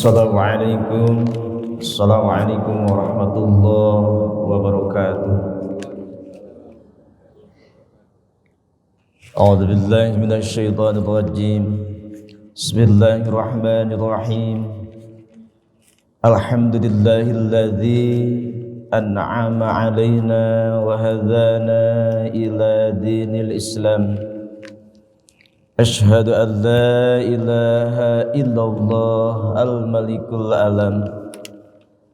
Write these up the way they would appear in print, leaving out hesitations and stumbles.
Assalamualaikum warahmatullahi wabarakatuh. A'udzu billahi minasy syaithanir rajim. Bismillahirrahmanirrahim. Alhamdulillahilladzi an'ama 'alaina wa hadana ila dinil Islam. Ashhadu an la ilaha illallah al-malikul alam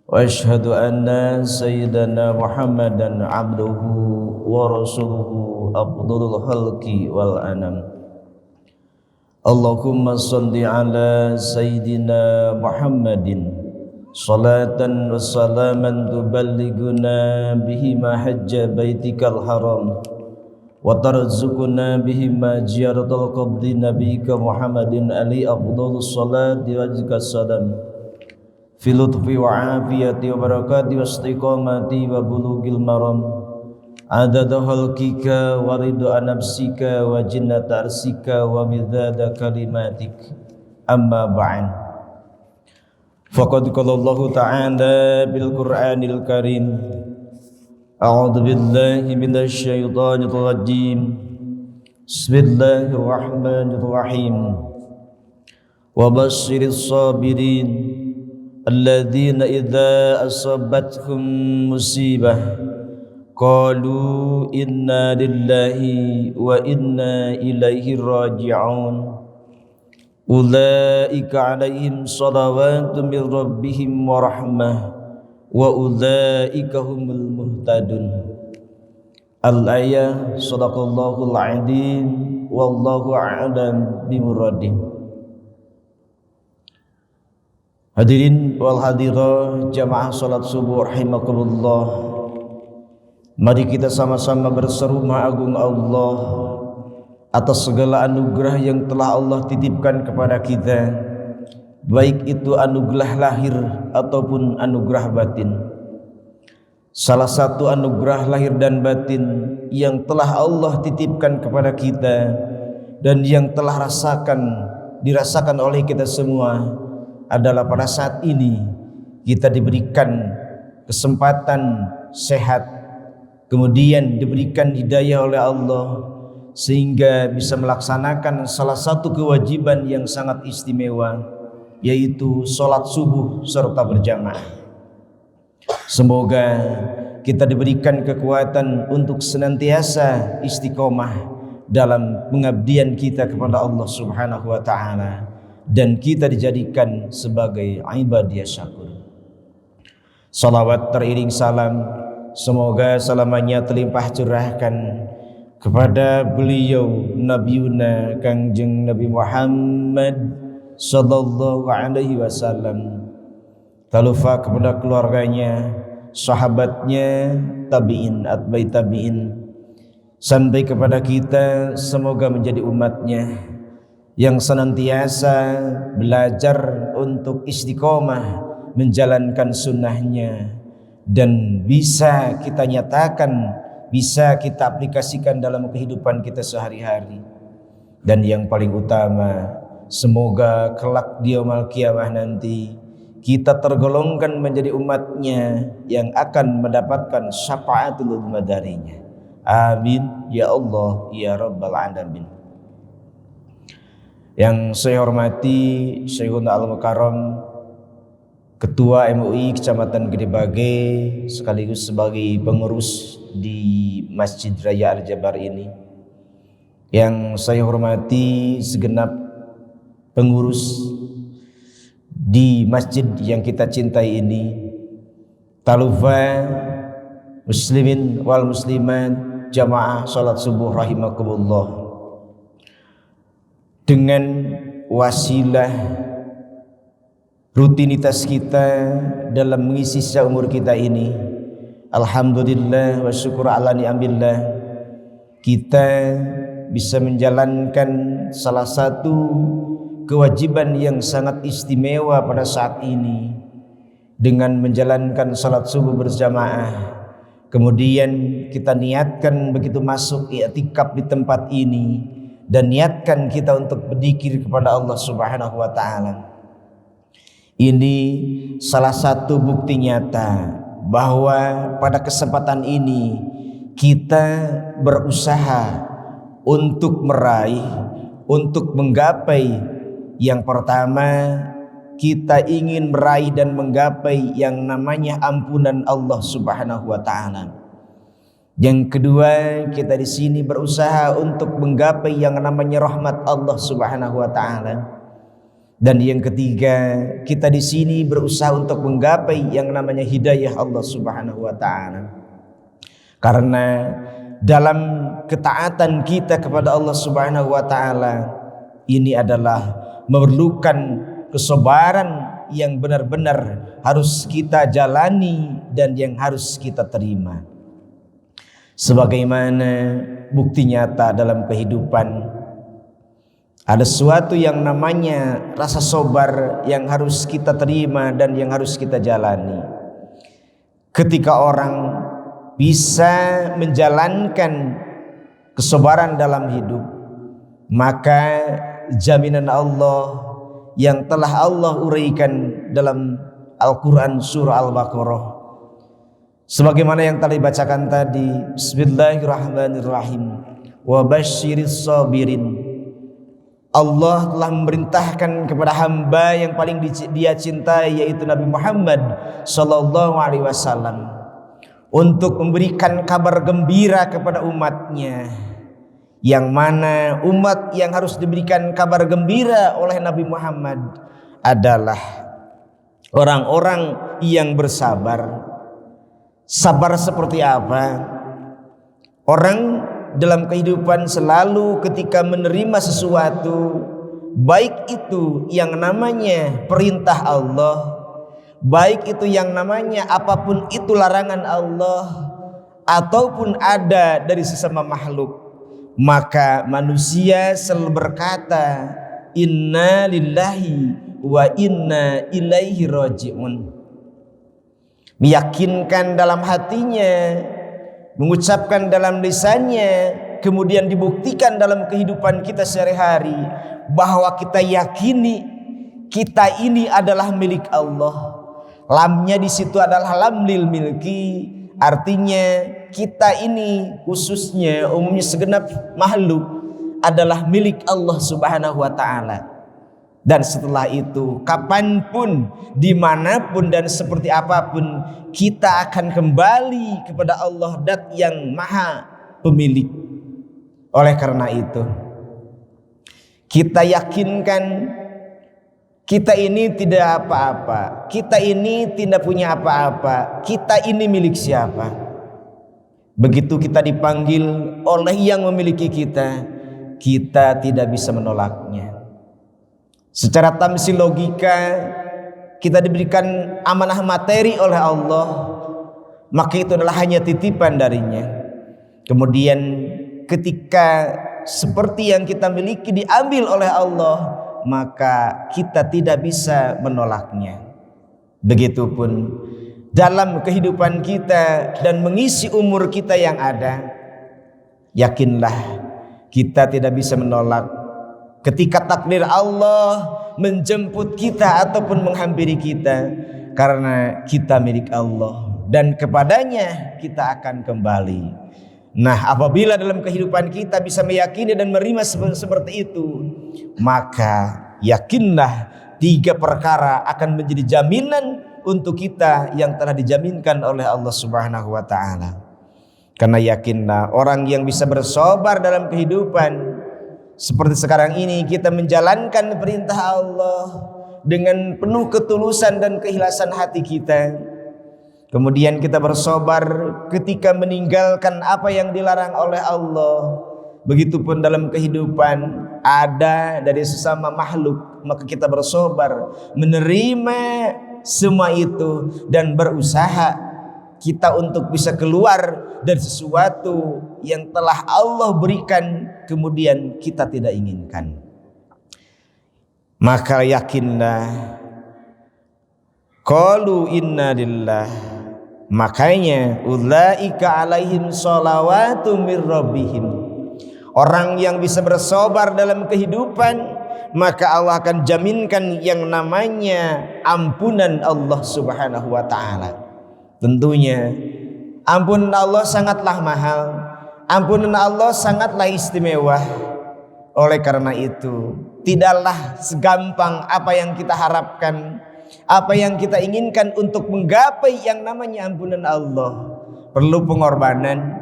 wa ashhadu anna sayyidana Muhammadan abduhu wa rasuluhu afdalul khalqi wal anam. Allahumma shalli ala sayyidina Muhammadin salatan wa salaman tuballighuna bihima hajja baitikal haram wa tarzuquna bihima ziyaratal qabri nabiyyika Muhammadin ali afdhalus salati wa azkas salam fi lutfi wa afiyati wa barakati wa istiqamati wa bulughil maram adada khalqika wa ridha nafsika wa jinnata arsika wa midada kalimatik amma ba'an. Faqad qala Allah ta'ala bil Qur'anil Karim. A'udzu billahi minasy syaithanir rajim. Bismillahirrahmanirrahim. Wa basyiris sabirin alladzina idza asabatkum musibah qalu inna lillahi wa inna ilaihi raji'un. Ulaika 'alaihim shalawatun mir rabbihim wa rahmah wa ulaika humul muhtadun. Al-ayah. Shadaqallahul adzim wallahu a'lam bimuradih. Hadirin wal hadirah jamaah salat subuh rahimakumullah. Mari kita sama-sama berseru Maha Agung Allah atas segala anugerah yang telah Allah titipkan kepada kita, baik itu anugerah lahir ataupun anugerah batin. Salah satu anugerah lahir dan batin yang telah Allah titipkan kepada kita dan yang telah dirasakan oleh kita semua adalah pada saat ini kita diberikan kesempatan sehat, kemudian diberikan hidayah oleh Allah sehingga bisa melaksanakan salah satu kewajiban yang sangat istimewa, yaitu sholat subuh serta berjamaah. Semoga kita diberikan kekuatan untuk senantiasa istiqomah dalam pengabdian kita kepada Allah Subhanahu wa ta'ala, dan kita dijadikan sebagai ibadiyah syakur. Salawat teriring salam, semoga selamanya terlimpah curahkan kepada beliau Nabiuna Kangjeng Nabi Muhammad sallallahu alaihi wasallam, tak lupa kepada keluarganya, sahabatnya, tabi'in, atba'i tabi'in, sampai kepada kita. Semoga menjadi umatnya yang senantiasa belajar untuk istiqomah menjalankan sunnahnya, dan bisa kita nyatakan, bisa kita aplikasikan dalam kehidupan kita sehari-hari. Dan yang paling utama, semoga kelak di yaumul qiyamah nanti kita tergolongkan menjadi umatnya yang akan mendapatkan syafaatul uzma darinya. Amin ya Allah ya rabbal alamin. Yang saya hormati Syekhul Al-Mukarram, Ketua MUI Kecamatan Gede Bage, sekaligus sebagai pengurus di Masjid Raya Al-Jabar ini. Yang saya hormati segenap pengurus di masjid yang kita cintai ini. Tak lupa muslimin wal muslimat jamaah salat subuh rahimakumullah. Dengan wasilah rutinitas kita dalam mengisi sisa umur kita ini, alhamdulillah wa syukur ala ni'amillah, kita bisa menjalankan salah satu kewajiban yang sangat istimewa pada saat ini dengan menjalankan salat subuh berjamaah. Kemudian kita niatkan begitu masuk i'tikaf di tempat ini, dan niatkan kita untuk berzikir kepada Allah Subhanahu wa taala. Ini salah satu bukti nyata bahwa pada kesempatan ini kita berusaha untuk meraih, untuk menggapai. Yang pertama, kita ingin meraih dan menggapai yang namanya ampunan Allah Subhanahu wa taala. Yang kedua, kita di sini berusaha untuk menggapai yang namanya rahmat Allah Subhanahu wa taala. Dan yang ketiga, kita di sini berusaha untuk menggapai yang namanya hidayah Allah Subhanahu wa taala. Karena dalam ketaatan kita kepada Allah Subhanahu wa taala ini adalah memerlukan kesabaran yang benar-benar harus kita jalani dan yang harus kita terima. Sebagaimana bukti nyata dalam kehidupan, ada sesuatu yang namanya rasa sabar yang harus kita terima dan yang harus kita jalani. Ketika orang bisa menjalankan kesabaran dalam hidup, maka jaminan Allah yang telah Allah uraikan dalam Al-Quran surah Al-Baqarah, sebagaimana yang telah dibacakan tadi, Bismillahirrahmanirrahim, wa basyiris sabirin. Allah telah memerintahkan kepada hamba yang paling dia cintai, yaitu Nabi Muhammad sallallahu alaihi wasallam, untuk memberikan kabar gembira kepada umatnya. Yang mana umat yang harus diberikan kabar gembira oleh Nabi Muhammad adalah orang-orang yang bersabar. Sabar seperti apa? Orang dalam kehidupan selalu ketika menerima sesuatu, baik itu yang namanya perintah Allah, baik itu yang namanya apapun itu larangan Allah, ataupun ada dari sesama makhluk, maka manusia selalu berkata, inna lillahi wa inna ilaihi raji'un. Meyakinkan dalam hatinya, mengucapkan dalam lisannya, kemudian dibuktikan dalam kehidupan kita sehari-hari bahwa kita yakini kita ini adalah milik Allah. Lamnya di situ adalah lam lil milki, artinya kita ini khususnya umumnya segenap makhluk adalah milik Allah Subhanahu wa taala. Dan setelah itu kapanpun, dimanapun dan seperti apapun, kita akan kembali kepada Allah Dat yang maha pemilik. Oleh karena itu kita yakinkan kita ini tidak apa-apa, kita ini tidak punya apa-apa, kita ini milik siapa. Begitu kita dipanggil oleh yang memiliki kita, kita tidak bisa menolaknya. Secara tamsil logika, kita diberikan amanah materi oleh Allah, maka itu adalah hanya titipan darinya. Kemudian ketika seperti yang kita miliki diambil oleh Allah, maka kita tidak bisa menolaknya. Begitupun dalam kehidupan kita dan mengisi umur kita yang ada, yakinlah kita tidak bisa menolak ketika takdir Allah menjemput kita ataupun menghampiri kita, karena kita milik Allah dan kepadanya kita akan kembali. Nah, apabila dalam kehidupan kita bisa meyakini dan menerima seperti itu, maka yakinlah 3 perkara akan menjadi jaminan untuk kita yang telah dijaminkan oleh Allah Subhanahu wa taala. Karena yakinlah orang yang bisa bersabar dalam kehidupan, seperti sekarang ini kita menjalankan perintah Allah dengan penuh ketulusan dan keikhlasan hati kita. Kemudian kita bersabar ketika meninggalkan apa yang dilarang oleh Allah. Begitupun dalam kehidupan ada dari sesama makhluk, maka kita bersabar menerima semua itu dan berusaha kita untuk bisa keluar dari sesuatu yang telah Allah berikan kemudian kita tidak inginkan. Maka yakinlah, qalu inna lillah, makanya ulaika alaihim sholawatu mir rabbihim. Orang yang bisa bersabar dalam kehidupan, maka Allah akan jaminkan yang namanya ampunan Allah Subhanahu wa taala. Tentunya ampunan Allah sangatlah mahal, ampunan Allah sangatlah istimewa. Oleh karena itu, tidaklah segampang apa yang kita harapkan, apa yang kita inginkan untuk menggapai yang namanya ampunan Allah. Perlu pengorbanan,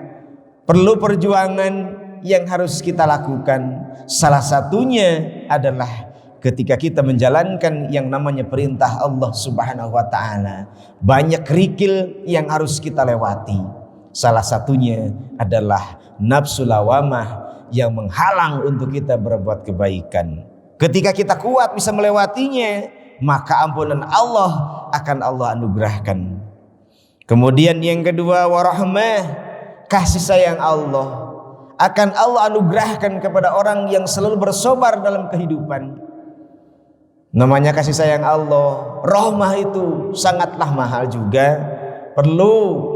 perlu perjuangan yang harus kita lakukan. Salah satunya adalah ketika kita menjalankan yang namanya perintah Allah Subhanahu wa taala. Banyak kerikil yang harus kita lewati. Salah satunya adalah nafsu lawamah yang menghalang untuk kita berbuat kebaikan. Ketika kita kuat bisa melewatinya, maka ampunan Allah akan Allah anugerahkan. Kemudian yang kedua, warahmah, kasih sayang Allah akan Allah anugerahkan kepada orang yang selalu bersabar dalam kehidupan. Namanya kasih sayang Allah, rahmah itu sangatlah mahal juga. Perlu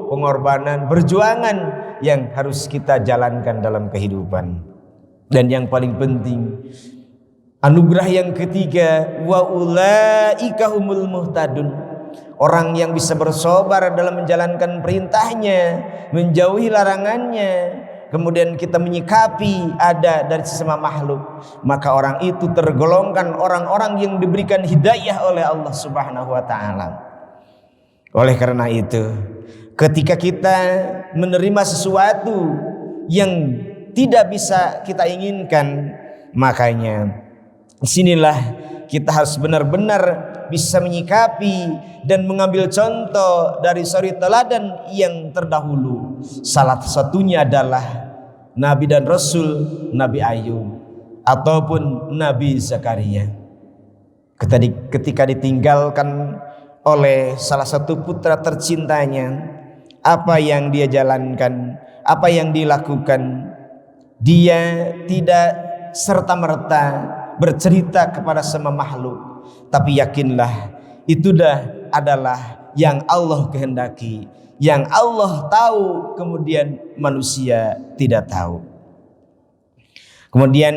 pengorbanan, perjuangan yang harus kita jalankan dalam kehidupan. Dan yang paling penting, anugerah yang ketiga, wa ulaika humul muhtadun. Orang yang bisa bersabar dalam menjalankan perintahnya, menjauhi larangannya, kemudian kita menyikapi ada dari sesama makhluk, maka orang itu tergolongkan orang-orang yang diberikan hidayah oleh Allah Subhanahu wa taala. Oleh karena itu, ketika kita menerima sesuatu yang tidak bisa kita inginkan, makanya disinilah kita harus benar-benar bisa menyikapi dan mengambil contoh dari suri teladan yang terdahulu. Salah satunya adalah Nabi dan Rasul Nabi Ayub ataupun Nabi Zakaria. Ketika ditinggalkan oleh salah satu putra tercintanya, apa yang dia jalankan, apa yang dilakukan, dia tidak serta-merta bercerita kepada semua makhluk, tapi yakinlah itu adalah yang Allah kehendaki, yang Allah tahu, kemudian manusia tidak tahu. Kemudian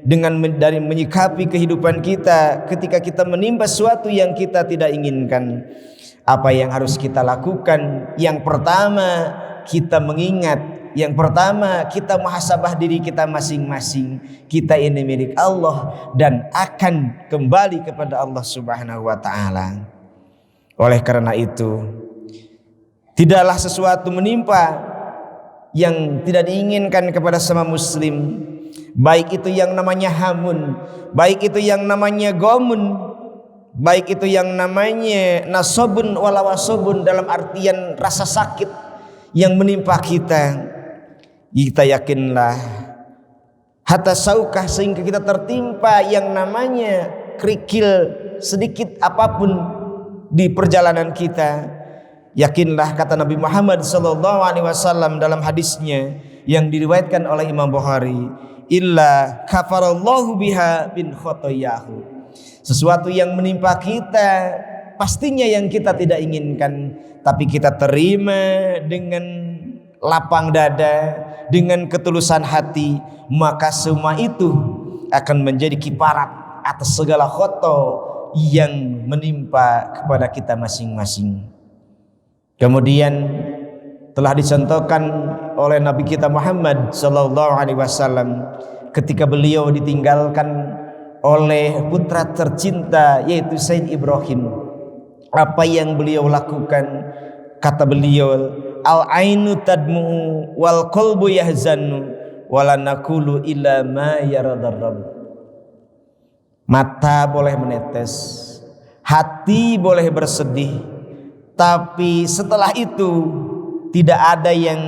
dengan dari menyikapi kehidupan kita, ketika kita menimba sesuatu yang kita tidak inginkan, apa yang harus kita lakukan? Yang pertama, kita mengingat, yang pertama kita muhasabah diri kita masing-masing. Kita ini milik Allah dan akan kembali kepada Allah Subhanahu wa taala. Oleh karena itu, tidaklah sesuatu menimpa yang tidak diinginkan kepada sama muslim, baik itu yang namanya hamun, baik itu yang namanya gomun, baik itu yang namanya nasobun walawasobun, dalam artian rasa sakit yang menimpa kita. Kita yakinlah hatta saukah, sehingga kita tertimpa yang namanya kerikil sedikit apapun di perjalanan kita. Yakinlah, kata Nabi Muhammad SAW dalam hadisnya yang diriwayatkan oleh Imam Bukhari, illa kafarallahu biha bin khotoyahu. Sesuatu yang menimpa kita pastinya yang kita tidak inginkan, tapi kita terima dengan lapang dada, dengan ketulusan hati, maka semua itu akan menjadi kiparat atas segala khoto yang menimpa kepada kita masing-masing. Kemudian telah dicontohkan oleh Nabi kita Muhammad sallallahu alaihi wasallam ketika beliau ditinggalkan oleh putra tercinta yaitu Sayyid Ibrahim. Apa yang beliau lakukan? Kata beliau, al-ainu tadmu wal qalbu yahzanu wala naqulu illa ma yaradar rabb. Mata boleh menetes, hati boleh bersedih, tapi setelah itu tidak ada yang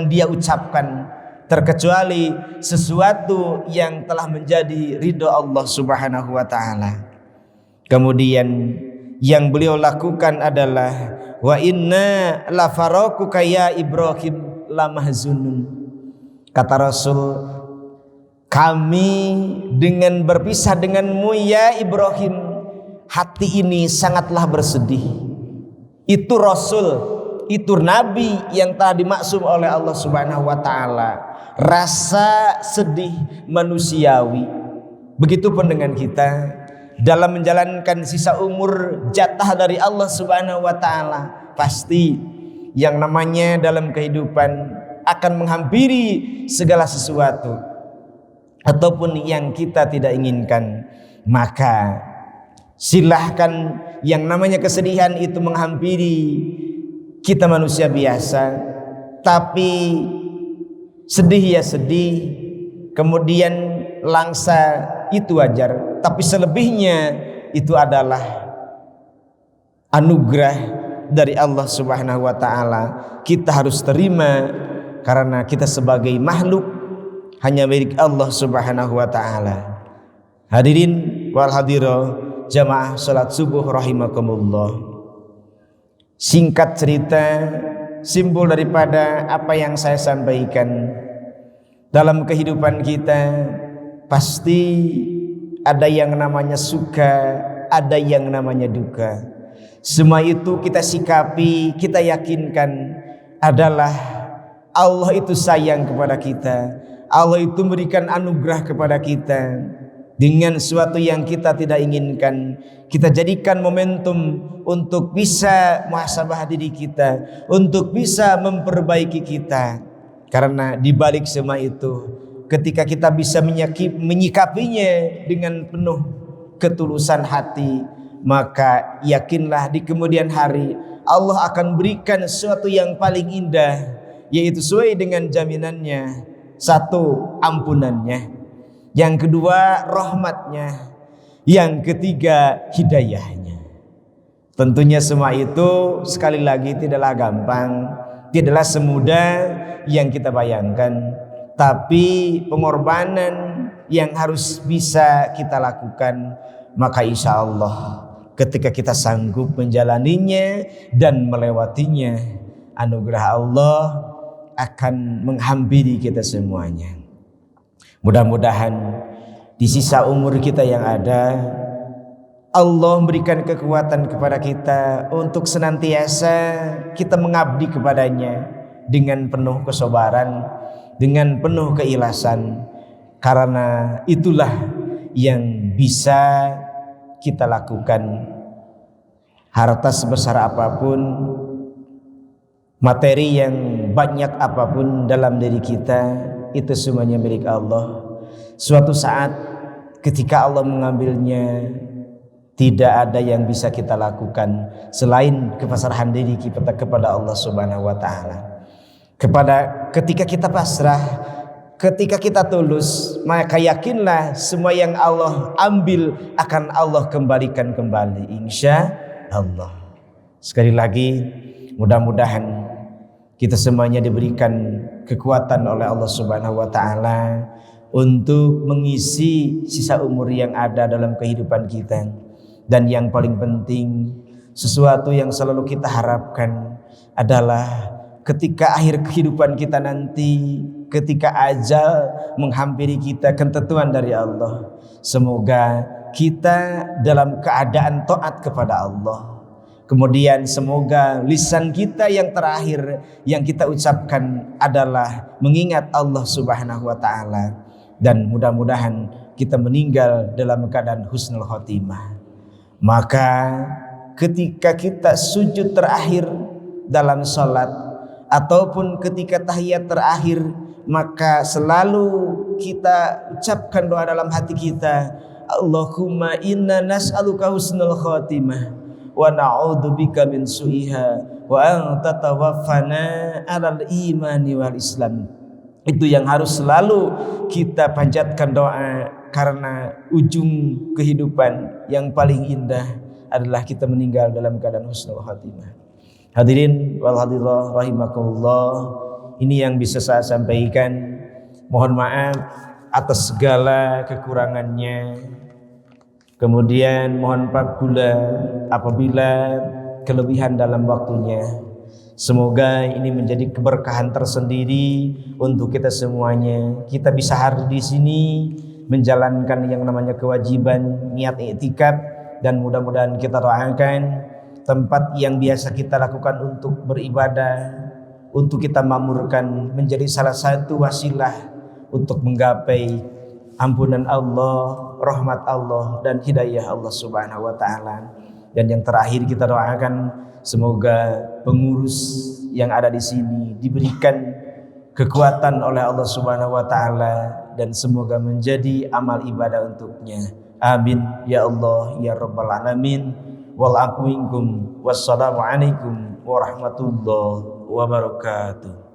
dia ucapkan terkecuali sesuatu yang telah menjadi ridho Allah Subhanahu wa taala. Kemudian yang beliau lakukan adalah wa inna la faraquka ya Ibrahim lamahzunun. Kata Rasul, kami dengan berpisah denganmu ya Ibrahim, hati ini sangatlah bersedih. Itu Rasul, itu Nabi yang telah dimaksum oleh Allah Subhanahu wa taala. rasa sedih manusiawi. Begitupun dengan kita dalam menjalankan sisa umur jatah dari Allah Subhanahu wa taala, pasti yang namanya dalam kehidupan akan menghampiri segala sesuatu ataupun yang kita tidak inginkan. Maka silahkan yang namanya kesedihan itu menghampiri kita manusia biasa, tapi sedih ya sedih, kemudian langsa itu wajar, tapi selebihnya itu adalah anugerah dari Allah Subhanahu wa taala. Kita harus terima karena kita sebagai makhluk hanya milik Allah Subhanahu wa taala. Hadirin wal hadirat jamaah salat subuh rahimakumullah. Singkat cerita, simpul daripada apa yang saya sampaikan, dalam kehidupan kita pasti ada yang namanya suka, ada yang namanya duka. Semua itu kita sikapi, kita yakinkan adalah Allah itu sayang kepada kita. Allah itu memberikan anugerah kepada kita dengan sesuatu yang kita tidak inginkan. Kita jadikan momentum untuk bisa muhasabah diri kita, untuk bisa memperbaiki kita. Karena di balik semua itu, ketika kita bisa menyikapinya dengan penuh ketulusan hati, maka yakinlah di kemudian hari Allah akan berikan sesuatu yang paling indah, yaitu sesuai dengan jaminannya. Satu, ampunannya. Yang kedua, rahmatnya. Yang ketiga, hidayahnya. Tentunya semua itu sekali lagi tidaklah gampang, tidaklah semudah yang kita bayangkan. Tapi pengorbanan yang harus bisa kita lakukan, maka insya Allah ketika kita sanggup menjalaninya dan melewatinya, anugerah Allah akan menghampiri kita semuanya. Mudah-mudahan di sisa umur kita yang ada, Allah memberikan kekuatan kepada kita untuk senantiasa kita mengabdi kepadanya dengan penuh kesabaran, dengan penuh keikhlasan. Karena itulah yang bisa kita lakukan. Harta sebesar apapun, materi yang banyak apapun dalam diri kita, itu semuanya milik Allah. Suatu saat ketika Allah mengambilnya, tidak ada yang bisa kita lakukan selain kepasrahan diri kita kepada Allah Subhanahu wa taala. Ketika kita pasrah, ketika kita tulus, maka yakinlah semua yang Allah ambil akan Allah kembalikan kembali, insya Allah. Sekali lagi, mudah-mudahan kita semuanya diberikan kekuatan oleh Allah Subhanahu wa taala untuk mengisi sisa umur yang ada dalam kehidupan kita. Dan yang paling penting, sesuatu yang selalu kita harapkan adalah ketika akhir kehidupan kita nanti, ketika ajal menghampiri kita, ketentuan dari Allah, semoga kita dalam keadaan taat kepada Allah. Kemudian semoga lisan kita yang terakhir yang kita ucapkan adalah mengingat Allah Subhanahu wa taala, dan mudah-mudahan kita meninggal dalam keadaan husnul khotimah. Maka ketika kita sujud terakhir dalam salat ataupun ketika tahiyat terakhir, maka selalu kita ucapkan doa dalam hati kita, Allahumma inna nas'aluka husnul khotimah wa na'udzubika min su'iha wa anta tawaffana 'alal imani wal islam. Itu yang harus selalu kita panjatkan doa, karena ujung kehidupan yang paling indah adalah kita meninggal dalam keadaan husnul khatimah. Hadirin wal hadirat rahimakumullah, ini yang bisa saya sampaikan. Mohon maaf atas segala kekurangannya. Kemudian mohon maaf pula apabila kelebihan dalam waktunya. Semoga ini menjadi keberkahan tersendiri untuk kita semuanya. Kita bisa hadir di sini menjalankan yang namanya kewajiban niat i'tikaf, dan mudah-mudahan kita doakan tempat yang biasa kita lakukan untuk beribadah, untuk kita makmurkan, menjadi salah satu wasilah untuk menggapai ampunan Allah, rahmat Allah dan hidayah Allah Subhanahu wa taala. Dan yang terakhir kita doakan semoga pengurus yang ada di sini diberikan kekuatan oleh Allah Subhanahu wa taala dan semoga menjadi amal ibadah untuknya. Amin ya Allah ya rabbal alamin. Wal aqwa minkum. Wassalamu alaikum warahmatullahi wabarakatuh.